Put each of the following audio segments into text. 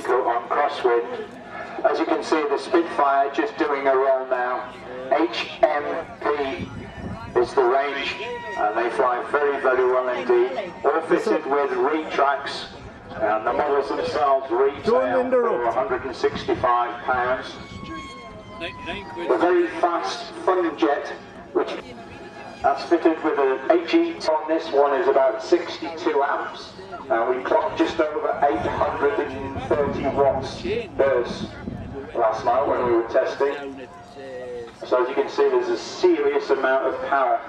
difficult on crosswind. As you can see, the Spitfire just doing a roll now. HMP is the range, and they fly very, very well indeed. All fitted with retracts, and the models themselves retail for £165. The very fast Fun Jet, which that's fitted with an HE on this one, is about 62 amps. We clocked just over 830 watts burst last night when we were testing. So as you can see, there's a serious amount of power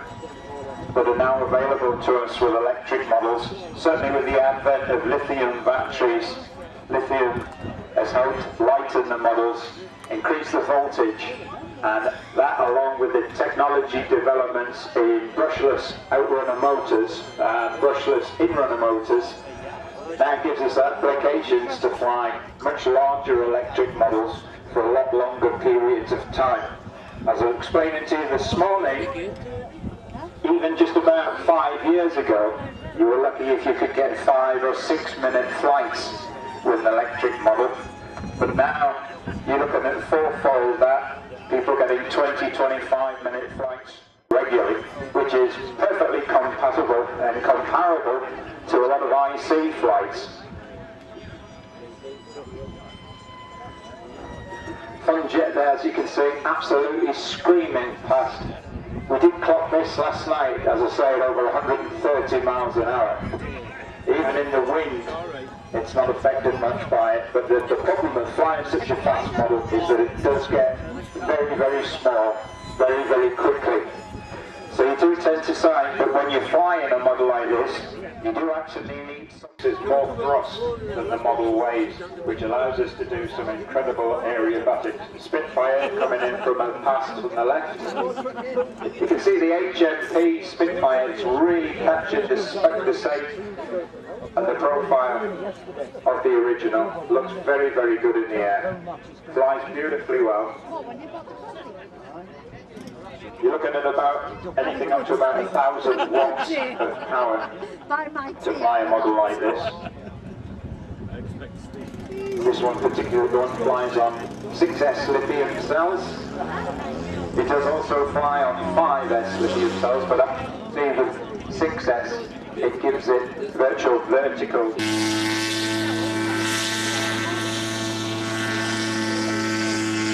that are now available to us with electric models. Certainly with the advent of lithium batteries, lithium has helped lighten the models, increase the voltage, and that, along with the technology developments in brushless outrunner motors and brushless inrunner motors, that gives us applications to fly much larger electric models for a lot longer periods of time. As I was explaining to you this morning, even just about 5 years ago, you were lucky if you could get 5 or 6 minute flights with an electric model. But now, you're looking at fourfold that, people getting 20-25 minute flights regularly, which is perfectly compatible and comparable to a lot of IC flights. Fun Jet there, as you can see, absolutely screaming past. We did clock this last night, as I say, at over 130 miles an hour. Even in the wind, it's not affected much by it, but the problem with flying such a fast model is that it does get very, very small, very, very quickly. So you do tend to find that when you're flying a model like this, you do actually need more thrust than the model weighs, which allows us to do some incredible aerobatics. Spitfire coming in from a pass from the left. You can see the HMP Spitfire has really captured the shape and the profile of the original. Looks very, very good in the air. Flies beautifully well. You're looking at about anything up to about 1,000 watts of power to fly a model like this. This one particularly, the one flies on 6S lithium cells. It does also fly on 5S lithium cells, but actually with 6S, it gives it virtual vertical.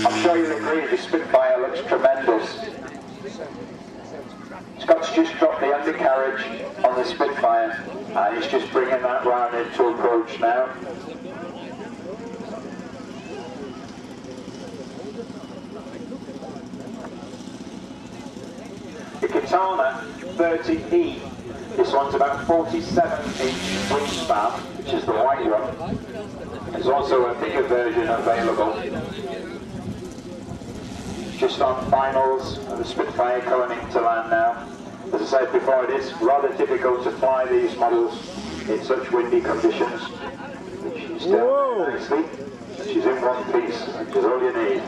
I'm sure you'll agree the Spitfire looks tremendous. Scott's just dropped the undercarriage on the Spitfire and he's just bringing that round into approach now. The Katana 30E, this one's about 47-inch wingspan, which is the white one. There's also a bigger version available. Just on finals of the Spitfire coming into land now. As I said before, it is rather difficult to fly these models in such windy conditions. She's down nicely, and she's in one piece, which is all you need.